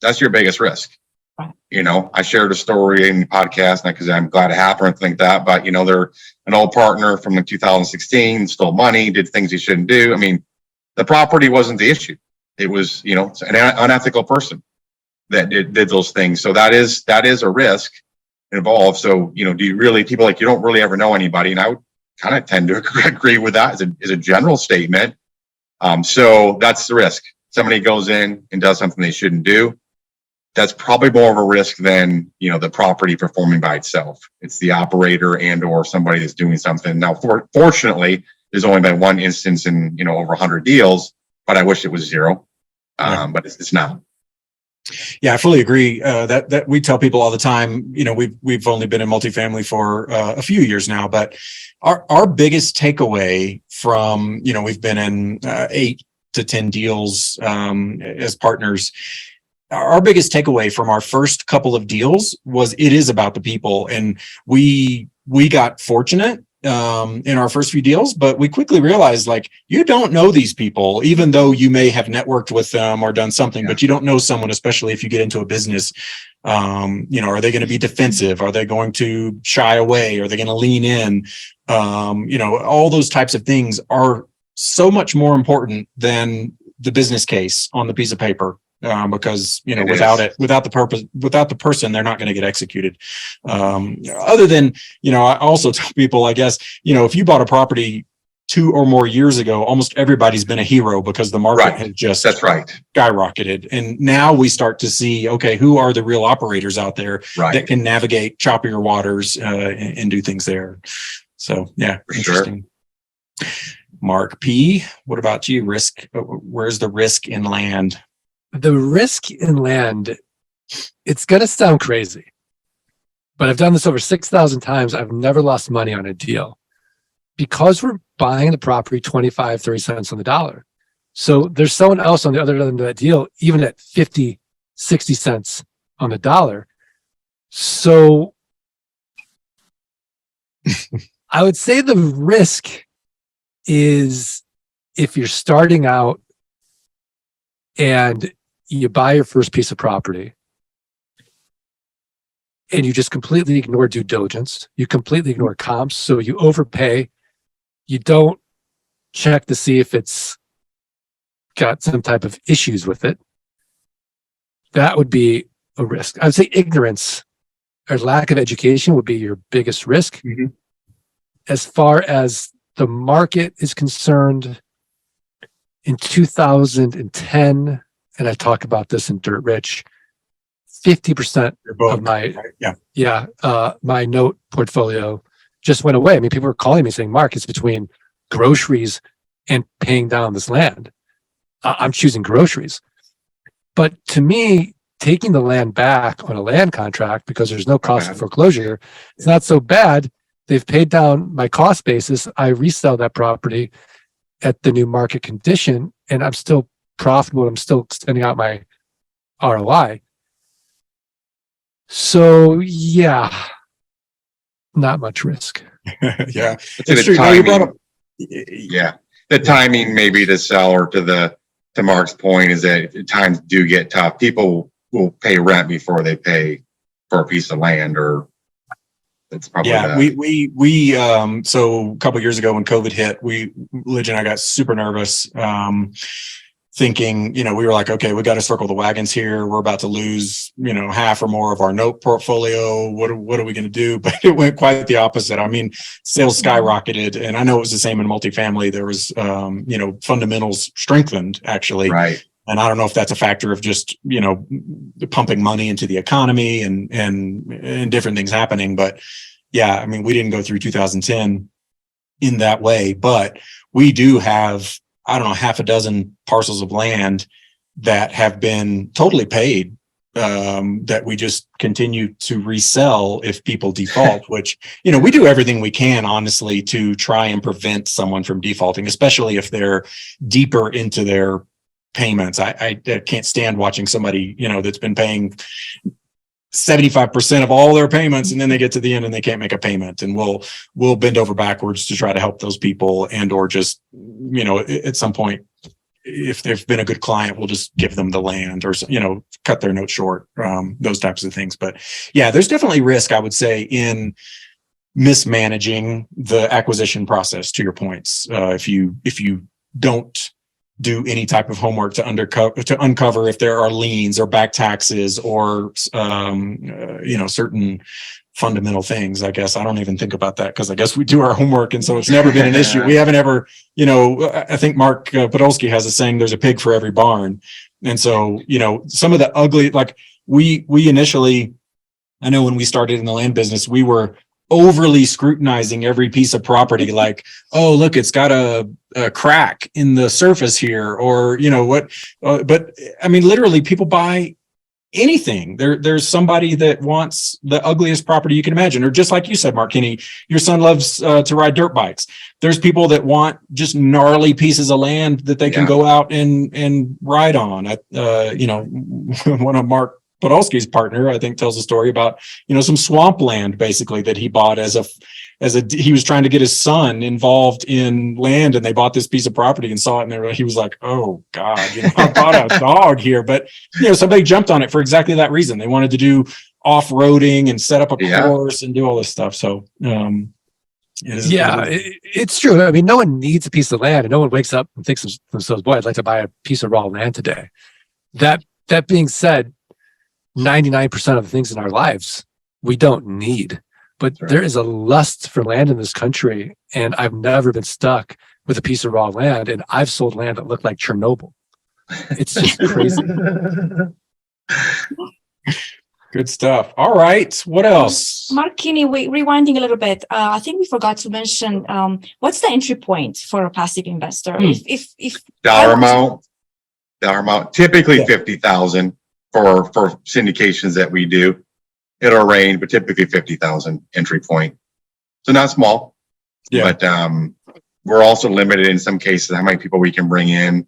That's your biggest risk. I shared a story in the podcast, not because I'm glad it happened or anything like that, but they're an old partner from 2016, stole money, did things he shouldn't do. I mean, the property wasn't the issue. It was, an unethical person that did those things. So that is a risk involved. So, do you really, people like, you don't really ever know anybody. And I would kind of tend to agree with that as a general statement. So that's the risk. Somebody goes in and does something they shouldn't do. That's probably more of a risk than, the property performing by itself. It's the operator and or somebody that's doing something. Now, fortunately, there's only been one instance in, over 100 deals, but I wish it was zero. But it's not. Yeah, I fully agree. That we tell people all the time. We've only been in multifamily for a few years now, but our biggest takeaway from we've been in 8 to 10 deals as partners. Our biggest takeaway from our first couple of deals was it is about the people, and we got fortunate in our first few deals, but we quickly realized you don't know these people, even though you may have networked with them or done something, but you don't know someone, especially if you get into a business. Are they going to be defensive? Are they going to shy away? Are they going to lean in? All those types of things are so much more important than the business case on the piece of paper. Because without the person, they're not going to get executed. Other than I also tell people, I guess if you bought a property 2 or more years ago, almost everybody's been a hero because the market has just skyrocketed, and now we start to see who are the real operators out there that can navigate choppier waters and do things there. So interesting. Sure. Mark P, what about you? Risk? Where's the risk in land? The risk in land, it's going to sound crazy, but I've done this over 6,000 times. I've never lost money on a deal because we're buying the property 25, 30 cents on the dollar. So there's someone else on the other end of that deal, even at 50, 60 cents on the dollar. So I would say the risk is if you're starting out and you buy your first piece of property and you just completely ignore due diligence, you completely ignore comps, so you overpay, you don't check to see if it's got some type of issues with it, that would be a risk. I would say ignorance or lack of education would be your biggest risk. Mm-hmm. As far as the market is concerned, in 2010, and I talk about this in Dirt Rich, 50% of my note portfolio just went away. I mean, people were calling me saying, Mark, it's between groceries and paying down this land. I'm choosing groceries. But to me, taking the land back on a land contract because there's no cost of foreclosure, it's not so bad. They've paid down my cost basis. I resell that property at the new market condition, and I'm still profitable. I'm still extending out my ROI. So not much risk. Yeah, it's true. Timing, the timing maybe to sell, or to Mark's point, is that times do get tough. People will pay rent before they pay for a piece of land, or it's probably we so a couple of years ago when COVID hit, Lidge and I got super nervous, thinking, we were like, okay, we got to circle the wagons here. We're about to lose, half or more of our note portfolio. What are we going to do? But it went quite the opposite. I mean, sales skyrocketed, and I know it was the same in multifamily. There was, fundamentals strengthened actually. Right. And I don't know if that's a factor of just, pumping money into the economy and different things happening. But yeah, I mean, we didn't go through 2010 in that way, but we do have, I don't know, half a dozen parcels of land that have been totally paid, that we just continue to resell if people default, which, we do everything we can, honestly, to try and prevent someone from defaulting, especially if they're deeper into their payments. I can't stand watching somebody, that's been paying 75% of all their payments, and then they get to the end and they can't make a payment. And we'll bend over backwards to try to help those people, and or just, at some point, if they've been a good client, we'll just give them the land, or, cut their note short, those types of things. But yeah, there's definitely risk, I would say, in mismanaging the acquisition process, to your points. If you don't do any type of homework to uncover if there are liens or back taxes or, certain fundamental things. I guess I don't even think about that, because I guess we do our homework. And so it's never been an issue. We haven't ever, I think Mark Podolsky has a saying, there's a pig for every barn. And so, some of the ugly, like we initially, I know when we started in the land business, we were overly scrutinizing every piece of property, like, oh, look, it's got a crack in the surface here, or, what, but I mean, literally people buy anything. There's somebody that wants the ugliest property you can imagine, or just like you said, Mark Kenney, your son loves to ride dirt bikes. There's people that want just gnarly pieces of land that they can go out and ride on. One of Mark Podolsky's partner, I think, tells a story about, some swampland basically that he bought he was trying to get his son involved in land, and they bought this piece of property and saw it, and he was like, oh God, I bought a dog here. But, somebody jumped on it for exactly that reason. They wanted to do off-roading and set up a course and do all this stuff. So, it's true. I mean, no one needs a piece of land, and no one wakes up and thinks to themselves, boy, I'd like to buy a piece of raw land today. That being said, 99% of the things in our lives we don't need, but there is a lust for land in this country, and I've never been stuck with a piece of raw land, and I've sold land that looked like Chernobyl. It's just crazy. Good stuff. All right, what else? Mark Kenney, rewinding a little bit, I think we forgot to mention, what's the entry point for a passive investor? If dollar amount, typically 50,000 for syndications that we do. It'll range, but typically 50,000 entry point. So not small, but we're also limited in some cases how many people we can bring in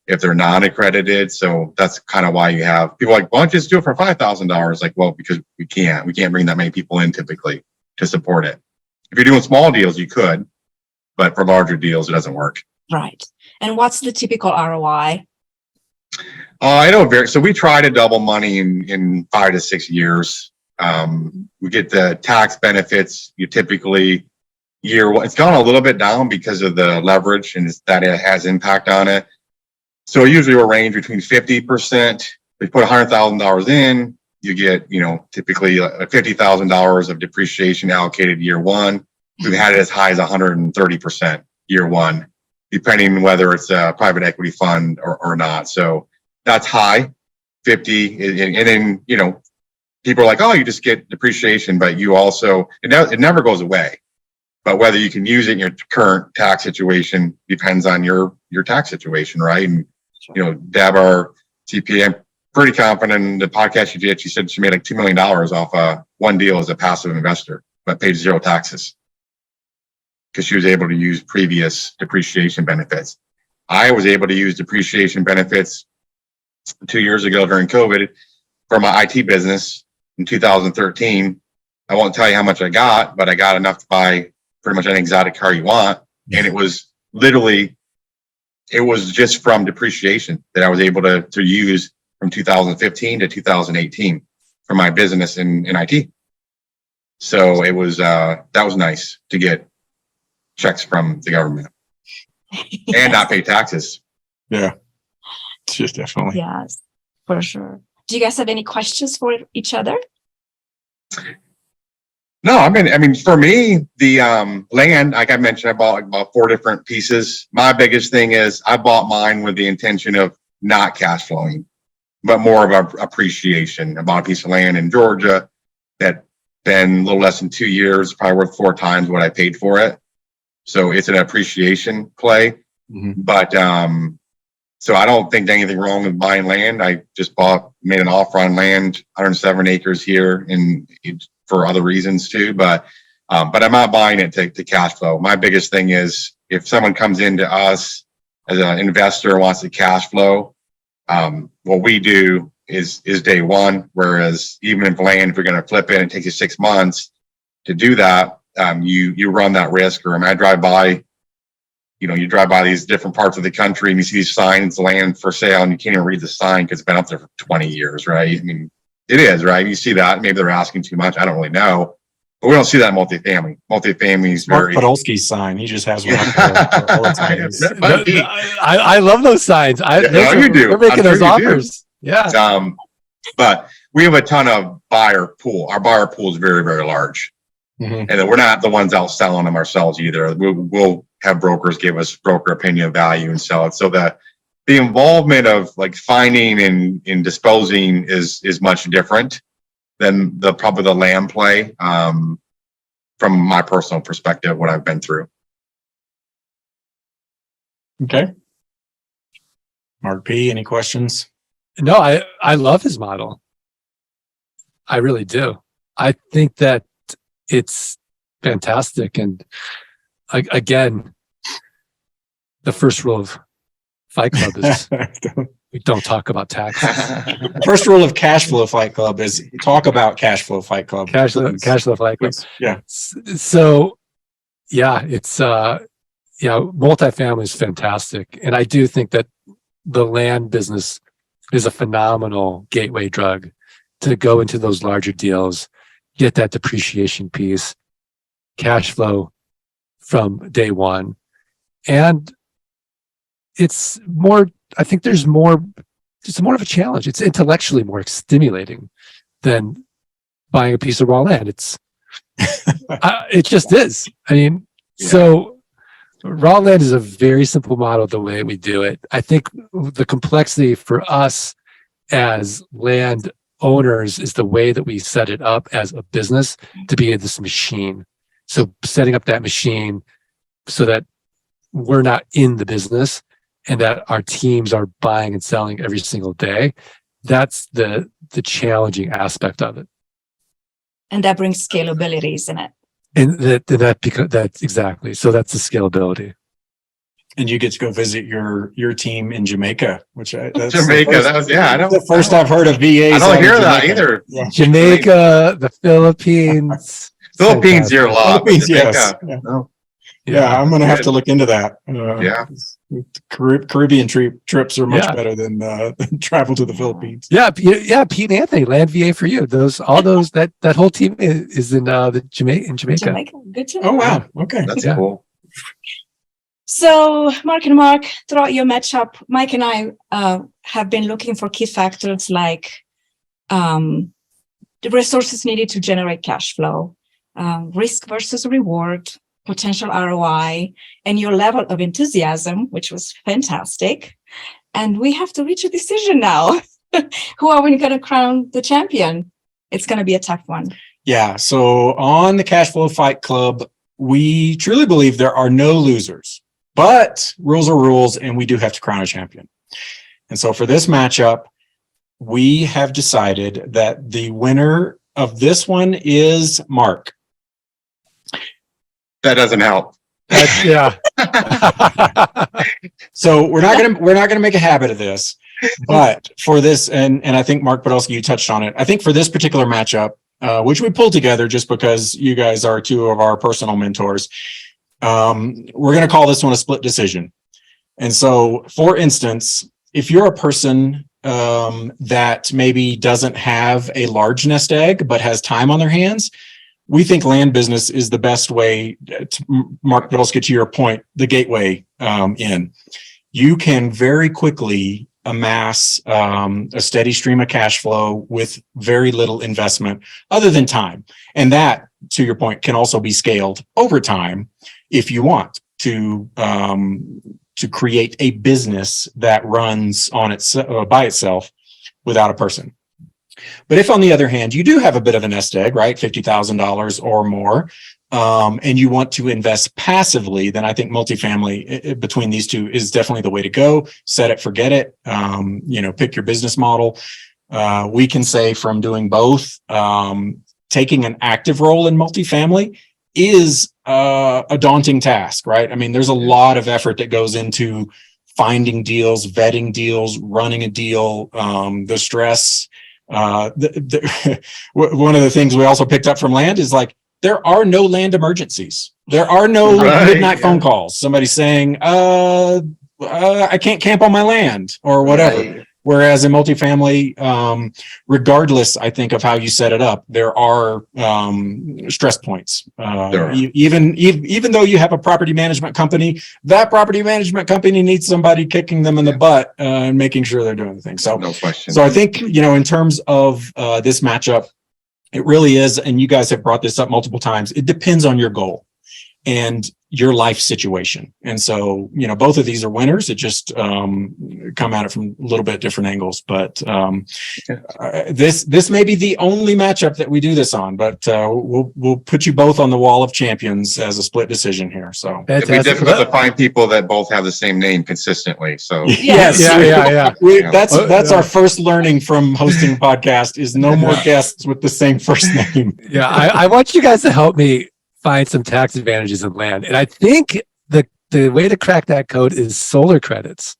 if they're non-accredited. So that's kind of why you have people like, why don't you just do it for $5,000? Like, well, because we can't bring that many people in typically to support it. If you're doing small deals, you could, but for larger deals, it doesn't work. Right. And what's the typical ROI? I don't vary. So we try to double money in 5 to 6 years. We get the tax benefits. You typically year one, it's gone a little bit down because of the leverage, and that it has impact on it. So usually we'll range between 50%. We put $100,000 in, you get, typically $50,000 of depreciation allocated year one. We've had it as high as 130% year one, depending on whether it's a private equity fund or not. So that's high, 50. And then, people are like, oh, you just get depreciation, but you also, it never goes away. But whether you can use it in your current tax situation depends on your tax situation, right? And, Deb, our CPA, I'm pretty confident in the podcast she did. She said she made like $2 million off one deal as a passive investor, but paid 0 taxes because she was able to use previous depreciation benefits. I was able to use depreciation benefits 2 years ago during COVID for my IT business in 2013. I won't tell you how much I got, but I got enough to buy pretty much any exotic car you want. And it was just from depreciation that I was able to use from 2015 to 2018 for my business in IT. So it was, that was nice to get checks from the government and not pay taxes. Yeah. It's just definitely. Yes, for sure. Do you guys have any questions for each other? No, I mean, for me, the land, like I mentioned, I bought about 4 different pieces. My biggest thing is I bought mine with the intention of not cash flowing, but more of a appreciation. I bought a piece of land in Georgia that been a little less than 2 years, probably worth 4 times what I paid for it. So it's an appreciation play. But so I don't think anything wrong with buying land. I just made an offer on land, 107 acres here, and for other reasons too. But I'm not buying it to cash flow. My biggest thing is if someone comes into us as an investor wants to cash flow, what we do is day one. Whereas even if land, if you're going to flip it, it takes you 6 months to do that. You run that risk. Or I drive by, you drive by these different parts of the country and you see these signs, land for sale, and you can't even read the sign because it's been up there for 20 years, right? I mean, it is, right? You see that. Maybe they're asking too much. I don't really know. But we don't see that in multifamily. Multifamily is Mark very... Podolsky's sign. He just has one up there all the time. I love those signs. You do. We're making those you do. offers. Yeah. But we have a ton of buyer pool. Our buyer pool is very, very large. And then we're not the ones out selling them ourselves either. We'll have brokers give us broker opinion of value and sell it. So the involvement of like finding and disposing is much different than probably the land play, from my personal perspective, what I've been through. Okay. Mark P, any questions? No, I love his model. I really do. I think that it's fantastic. And again, the first rule of Fight Club is we don't talk about taxes. First rule of Cash Flow Fight Club is talk about Cash Flow Fight Club. Cash flow Fight Club. Yeah. So yeah, it's multifamily is fantastic. And I do think that the land business is a phenomenal gateway drug to go into those larger deals, get that depreciation piece, cash flow from day one. And it's more, I think it's more of a challenge. It's intellectually more stimulating than buying a piece of raw land. It just is. I mean, So raw land is a very simple model the way we do it. I think the complexity for us as land owners is the way that we set it up as a business to be this machine. So setting up that machine so that we're not in the business and that our teams are buying and selling every single day. That's the challenging aspect of it. And that brings scalability, isn't it? And that's exactly. So that's the scalability. And you get to go visit your team in Jamaica, that's Jamaica, the first I've heard of VAs. I don't hear that Jamaica. either. Yeah. Jamaica, the Philippines. Philippines, you're a lot. Philippines, Jamaica, yes. no. Yeah, I'm going to have Good. to look into that. Caribbean trips are much Yeah. better than travel to the Philippines. Yeah, Pete and Anthony, Land VA for you. That whole team is in Jamaica. Jamaica. Good to know. Oh, wow. Okay. That's Yeah. cool. So, Mark and Mark, throughout your matchup, Mike and I have been looking for key factors like the resources needed to generate cash flow, risk versus reward, potential ROI, and your level of enthusiasm, which was fantastic. And we have to reach a decision now. Who are we going to crown the champion? It's going to be a tough one. Yeah. So on the Cash Flow Fight Club, we truly believe there are no losers, but rules are rules, and we do have to crown a champion. And so for this matchup, we have decided that the winner of this one is Mark. That doesn't help. Yeah. So we're not gonna make a habit of this, but for this, and I think Mark Podolsky, you touched on it. I think for this particular matchup, which we pulled together just because you guys are two of our personal mentors, we're gonna call this one a split decision. And so, for instance, if you're a person that maybe doesn't have a large nest egg but has time on their hands, we think land business is the best way to, Mark Podolsky, to your point, the gateway in. You can very quickly amass a steady stream of cash flow with very little investment other than time. And that, to your point, can also be scaled over time if you want to to create a business that runs on its by itself without a person. But if, on the other hand, you do have a bit of a nest egg, right, $50,000 or more, and you want to invest passively, then I think multifamily between these two is definitely the way to go. Set it, forget it. Pick your business model. We can say from doing both, taking an active role in multifamily is a daunting task, right? I mean, there's a lot of effort that goes into finding deals, vetting deals, running a deal, the stress. One of the things we also picked up from land is like, there are no land emergencies. There are no midnight phone calls. Somebody saying, I can't camp on my land or whatever. Right. Whereas in multifamily, regardless, I think, of how you set it up, there are stress points. Even though you have a property management company, that property management company needs somebody kicking them in the butt and making sure they're doing the thing. So, No question. so I think, in terms of this matchup, it really is, and you guys have brought this up multiple times, it depends on your goal and your life situation. And so, both of these are winners. It just come at it from a little bit different angles. But this may be the only matchup that we do this on, but we'll put you both on the wall of champions as a split decision here. So It'd be difficult to find people that both have the same name consistently. So yes, yeah. That's our first learning from hosting a podcast is no more guests with the same first name. Yeah, I want you guys to help me find some tax advantages in land. And I think the way to crack that code is solar credits.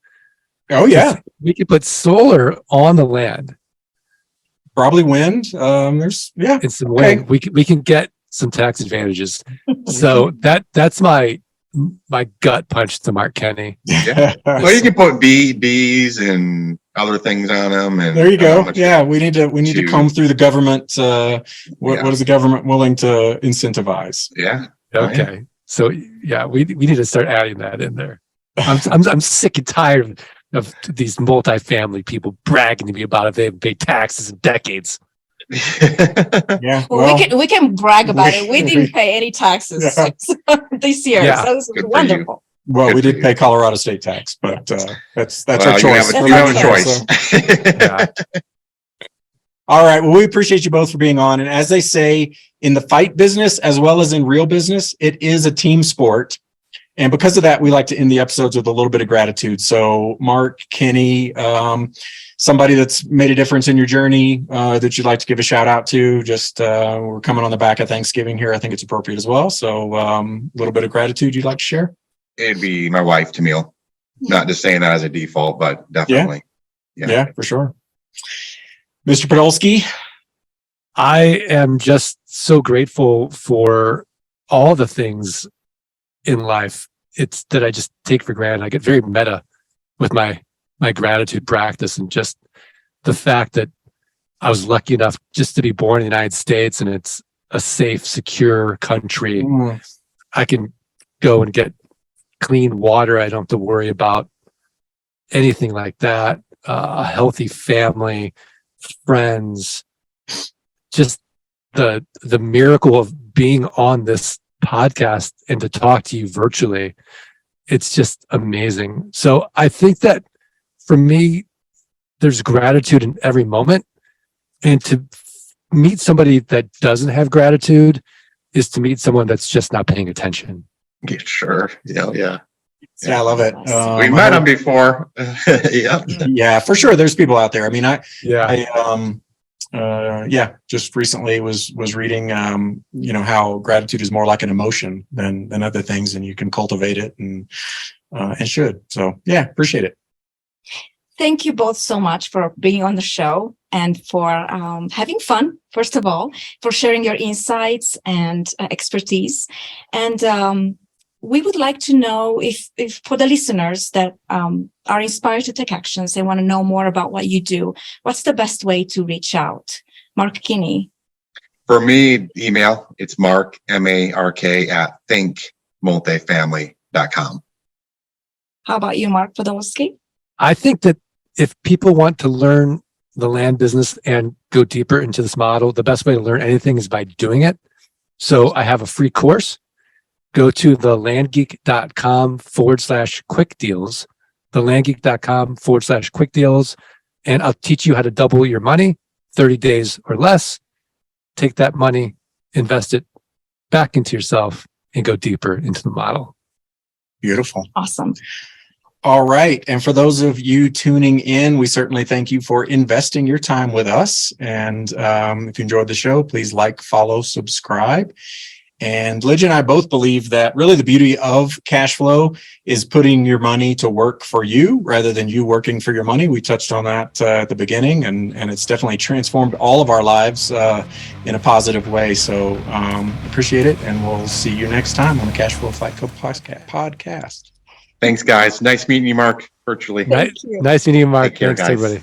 Oh, yeah. We could put solar on the land. Probably wind. It's some wind. We can get some tax advantages. So that's my gut punch to Mark Kenney. Yeah. Well, you can put bees and other things on them. And there you go. Yeah, we need to comb through the government. What is the government willing to incentivize? Yeah. Okay. So yeah, we need to start adding that in there. I'm sick and tired of these multifamily people bragging to me about if they haven't paid taxes in decades. Yeah. Well, we can brag about it. We didn't pay any taxes this year. Yeah. So it was wonderful. Well, we did pay Colorado state tax, but that's our choice. You have a choice. Yeah. All right. Well, we appreciate you both for being on. And as they say in the fight business, as well as in real business, it is a team sport. And because of that, we like to end the episodes with a little bit of gratitude. So Mark, Kenney, somebody that's made a difference in your journey that you'd like to give a shout out to. Just we're coming on the back of Thanksgiving here. I think it's appropriate as well. So a little bit of gratitude you'd like to share? It'd be my wife, Tamil. Not just saying that as a default, but definitely. Yeah, for sure. Mr. Podolsky? I am just so grateful for all the things in life. It's that I just take for granted. I get very meta with my gratitude practice, and just the fact that I was lucky enough just to be born in the United States, and it's a safe, secure country. I can go and get clean water. I don't have to worry about anything like that. A healthy family, friends, just the miracle of being on this podcast and to talk to you virtually. It's just amazing. So I think that for me, there's gratitude in every moment. And to meet somebody that doesn't have gratitude is to meet someone that's just not paying attention. Yeah, sure. Yeah. Yeah, I love it. We met him before. Yeah. Yeah, for sure. There's people out there. I mean, Yeah. just recently was reading, how gratitude is more like an emotion than other things, and you can cultivate it and should. So yeah, appreciate it. Thank you both so much for being on the show and for having fun, first of all, for sharing your insights and expertise. And we would like to know if for the listeners that are inspired to take actions, they want to know more about what you do, what's the best way to reach out? Mark Kenney. For me, email, it's Mark, M-A-R-K @thinkmultifamily.com. How about you, Mark Podolsky? I think that if people want to learn the land business and go deeper into this model, the best way to learn anything is by doing it. So I have a free course. go to thelandgeek.com/quick deals, thelandgeek.com/quick deals, and I'll teach you how to double your money, 30 days or less. Take that money, invest it back into yourself, and go deeper into the model. Beautiful. Awesome. All right. And for those of you tuning in, we certainly thank you for investing your time with us. And if you enjoyed the show, please like, follow, subscribe. And Lidge and I both believe that really the beauty of cash flow is putting your money to work for you rather than you working for your money. We touched on that at the beginning, and it's definitely transformed all of our lives in a positive way. So appreciate it. And we'll see you next time on the Cash Flow Fight Club podcast. Thanks, guys. Nice meeting you, Mark, virtually. Nice meeting you, Mark. Take care, Thanks, guys. everybody.